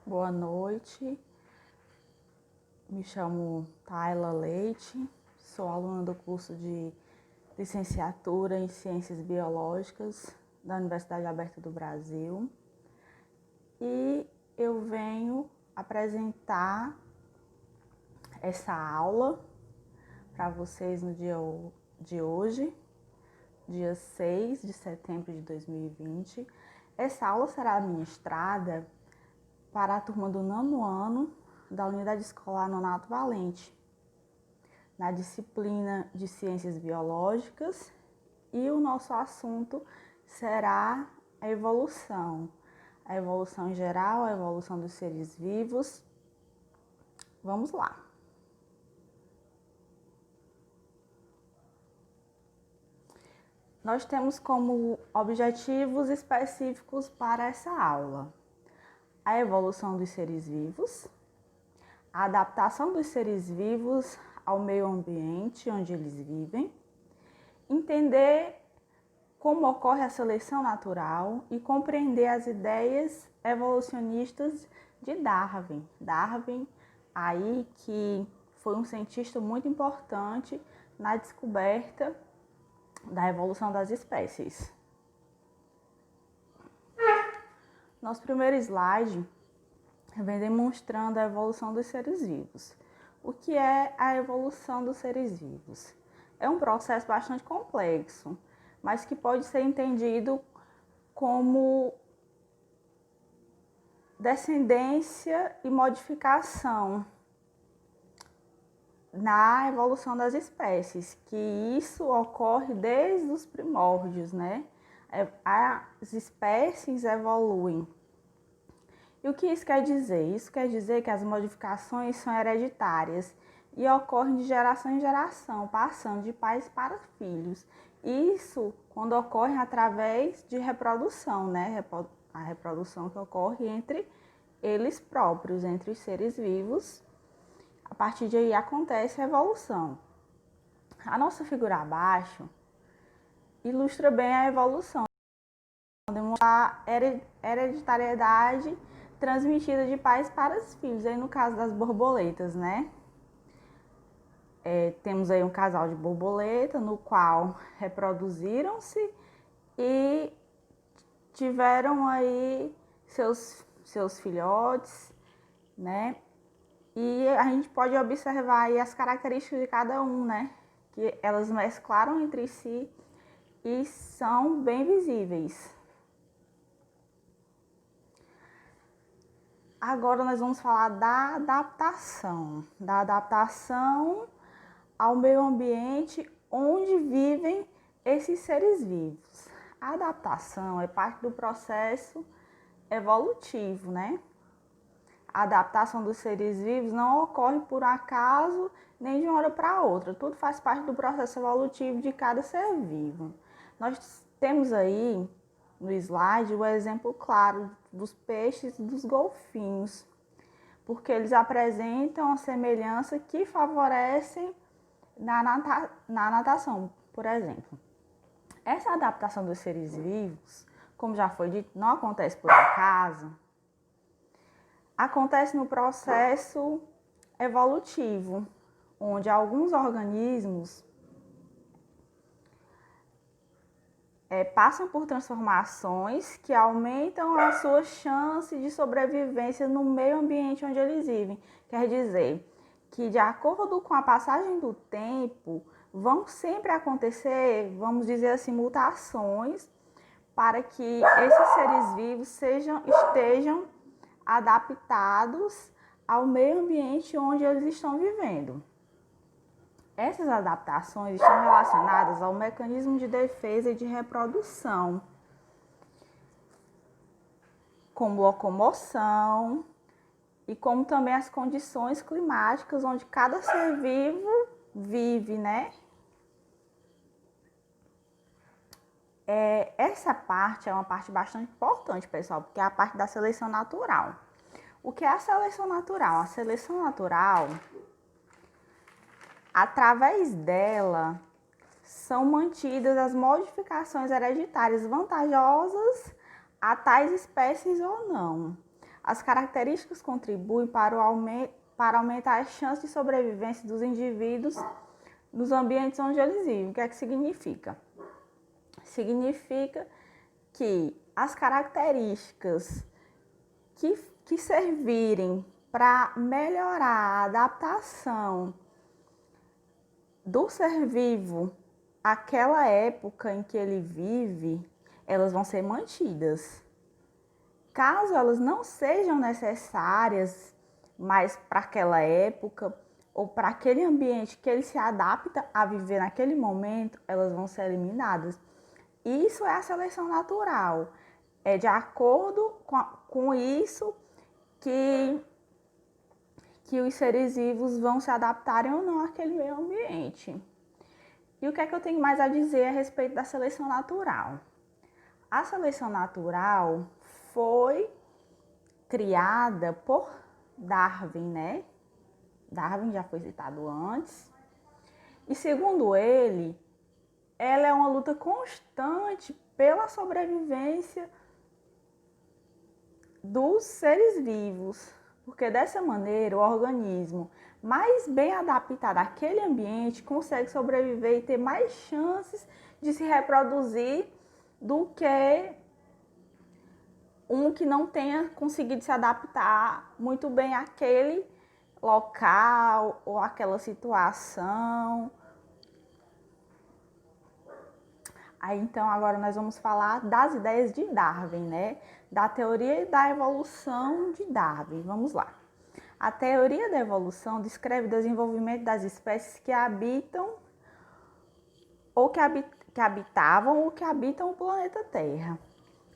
Boa noite, me chamo Tayla Leite, sou aluna do curso de Licenciatura em Ciências Biológicas da Universidade Aberta do Brasil e eu venho apresentar essa aula para vocês no dia de hoje, dia 6 de setembro de 2020. Essa aula será ministrada para a turma do 9º ano da Unidade Escolar Nonato Valente, na disciplina de Ciências Biológicas, e o nosso assunto será a evolução em geral, a evolução dos seres vivos. Vamos lá. Nós temos como objetivos específicos para essa aula a evolução dos seres vivos, a adaptação dos seres vivos ao meio ambiente onde eles vivem, entender como ocorre a seleção natural e compreender as ideias evolucionistas de Darwin. Darwin, aí que foi um cientista muito importante na descoberta da evolução das espécies. Nosso primeiro slide vem demonstrando a evolução dos seres vivos. O que é a evolução dos seres vivos? É um processo bastante complexo, mas que pode ser entendido como descendência e modificação na evolução das espécies, que isso ocorre desde os primórdios, né? As espécies evoluem. E o que isso quer dizer? Isso quer dizer que as modificações são hereditárias e ocorrem de geração em geração, passando de pais para filhos. Isso quando ocorre através de reprodução, né? A reprodução que ocorre entre eles próprios, entre os seres vivos. A partir de aí acontece a evolução. A nossa figura abaixo ilustra bem a evolução, a hereditariedade transmitida de pais para os filhos, aí no caso das borboletas, né? Temos aí um casal de borboleta no qual reproduziram-se e tiveram aí seus filhotes, né? E a gente pode observar aí as características de cada um, né? Que elas mesclaram entre si e são bem visíveis. Agora nós vamos falar da adaptação ao meio ambiente onde vivem esses seres vivos. A adaptação é parte do processo evolutivo, né? A adaptação dos seres vivos não ocorre por acaso nem de uma hora para outra. Tudo faz parte do processo evolutivo de cada ser vivo. Nós temos aí no slide o exemplo claro dos peixes e dos golfinhos, porque eles apresentam a semelhança que favorecem na natação, por exemplo. Essa adaptação dos seres vivos, como já foi dito, não acontece por acaso, acontece no processo evolutivo, onde alguns organismos passam por transformações que aumentam a sua chance de sobrevivência no meio ambiente onde eles vivem. Quer dizer que, de acordo com a passagem do tempo, vão sempre acontecer, vamos dizer assim, mutações para que esses seres vivos estejam adaptados ao meio ambiente onde eles estão vivendo. Essas adaptações estão relacionadas ao mecanismo de defesa e de reprodução, como locomoção e como também as condições climáticas onde cada ser vivo vive, né? Essa parte é uma parte bastante importante, pessoal, porque é a parte da seleção natural. O que é a seleção natural? A seleção natural, através dela, são mantidas as modificações hereditárias vantajosas a tais espécies ou não. As características contribuem para aumentar as chances de sobrevivência dos indivíduos nos ambientes onde eles vivem. O que é que significa? Significa que as características que servirem para melhorar a adaptação do ser vivo àquela época em que ele vive, elas vão ser mantidas. Caso elas não sejam necessárias mais para aquela época ou para aquele ambiente que ele se adapta a viver naquele momento, elas vão ser eliminadas. Isso é a seleção natural. É de acordo com isso que os seres vivos vão se adaptarem ou não àquele meio ambiente. E o que é que eu tenho mais a dizer a respeito da seleção natural? A seleção natural foi criada por Darwin, né? Darwin já foi citado antes. E segundo ele, ela é uma luta constante pela sobrevivência dos seres vivos, porque dessa maneira o organismo mais bem adaptado àquele ambiente consegue sobreviver e ter mais chances de se reproduzir do que um que não tenha conseguido se adaptar muito bem àquele local ou àquela situação. Aí, então, agora nós vamos falar das ideias de Darwin, né? Da teoria da evolução de Darwin. Vamos lá. A teoria da evolução descreve o desenvolvimento das espécies que habitam ou que habitavam ou que habitam o planeta Terra.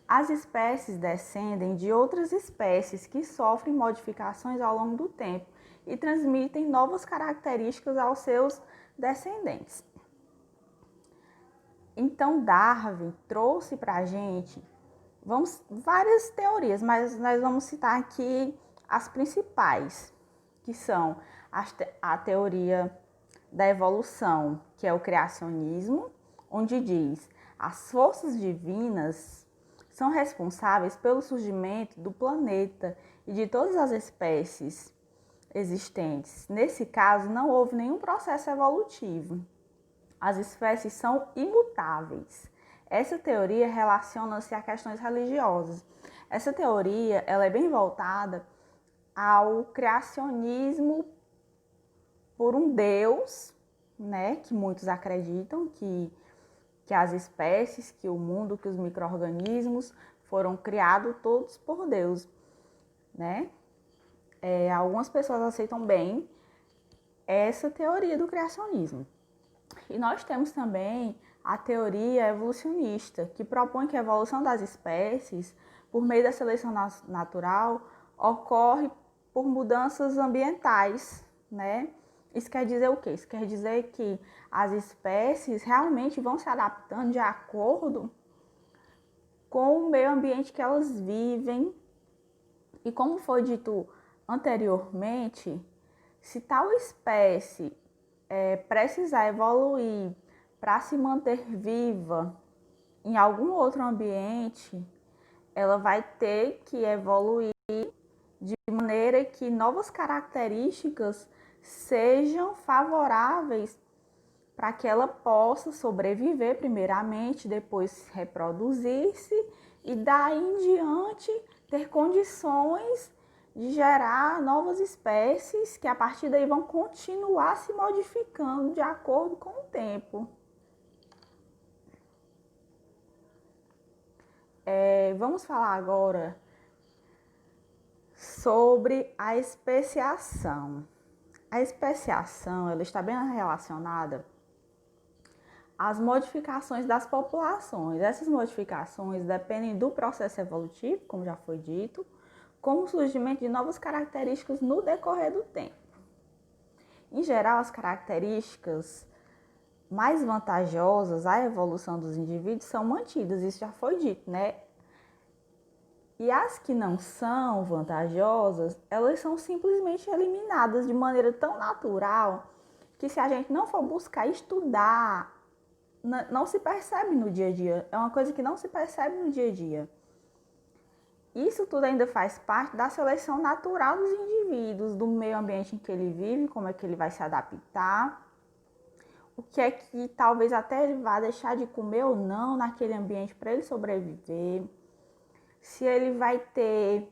As espécies descendem de outras espécies que sofrem modificações ao longo do tempo e transmitem novas características aos seus descendentes. Então, Darwin trouxe para a gente várias teorias, mas nós vamos citar aqui as principais, que são a teoria da evolução, que é o criacionismo, onde diz as forças divinas são responsáveis pelo surgimento do planeta e de todas as espécies existentes. Nesse caso, não houve nenhum processo evolutivo. As espécies são imutáveis. Essa teoria relaciona-se a questões religiosas. Essa teoria ela é bem voltada ao criacionismo por um Deus, né, que muitos acreditam que as espécies, que o mundo, que os micro-organismos foram criados todos por Deus, né? Algumas pessoas aceitam bem essa teoria do criacionismo. E nós temos também a teoria evolucionista, que propõe que a evolução das espécies, por meio da seleção natural, ocorre por mudanças ambientais, né? Isso quer dizer o quê? Isso quer dizer que as espécies realmente vão se adaptando de acordo com o meio ambiente que elas vivem. E como foi dito anteriormente, se tal espécie precisar evoluir para se manter viva em algum outro ambiente, ela vai ter que evoluir de maneira que novas características sejam favoráveis para que ela possa sobreviver primeiramente, depois reproduzir-se e daí em diante ter condições de gerar novas espécies que a partir daí vão continuar se modificando de acordo com o tempo. Vamos falar agora sobre a especiação. A especiação ela está bem relacionada às modificações das populações. Essas modificações dependem do processo evolutivo, como já foi dito, com o surgimento de novas características no decorrer do tempo. Em geral, as características mais vantajosas à evolução dos indivíduos são mantidas, isso já foi dito, né? E as que não são vantajosas, elas são simplesmente eliminadas de maneira tão natural que se a gente não for buscar estudar, não se percebe no dia a dia. É uma coisa que não se percebe no dia a dia. isso tudo ainda faz parte da seleção natural dos indivíduos, do meio ambiente em que ele vive, como é que ele vai se adaptar, o que é que talvez até ele vá deixar de comer ou não naquele ambiente para ele sobreviver, se ele vai ter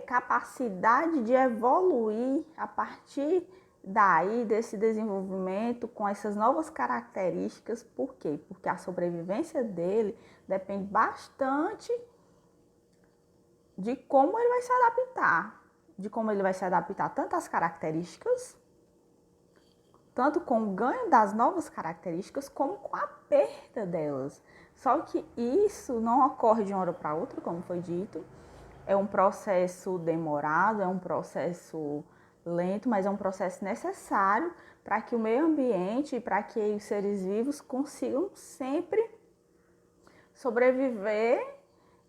capacidade de evoluir a partir daí desse desenvolvimento com essas novas características. Por quê? Porque a sobrevivência dele depende bastante de como ele vai se adaptar, de como ele vai se adaptar tanto às características, tanto com o ganho das novas características, como com a perda delas. Só que isso não ocorre de uma hora para outra, como foi dito. É um processo demorado, é um processo lento, mas é um processo necessário para que o meio ambiente, para que os seres vivos consigam sempre sobreviver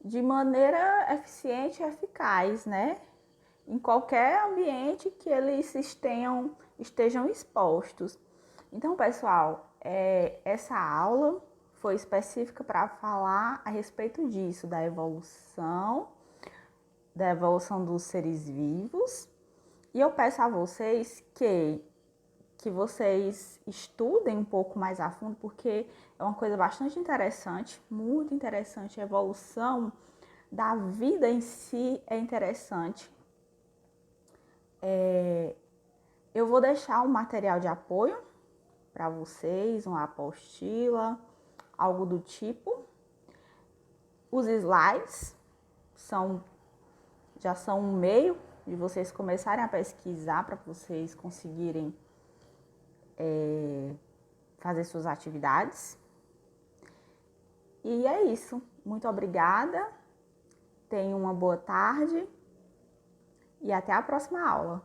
de maneira eficiente e eficaz, né? Em qualquer ambiente que eles estejam expostos. Então, pessoal, essa aula foi específica para falar a respeito disso, da evolução dos seres vivos. E eu peço a vocês que vocês estudem um pouco mais a fundo, porque é uma coisa bastante interessante, muito interessante. A evolução da vida em si é interessante. Eu vou deixar um material de apoio para vocês, uma apostila, algo do tipo. Os slides já são um meio de vocês começarem a pesquisar para vocês conseguirem fazer suas atividades. E é isso. Muito obrigada. Tenham uma boa tarde e até a próxima aula.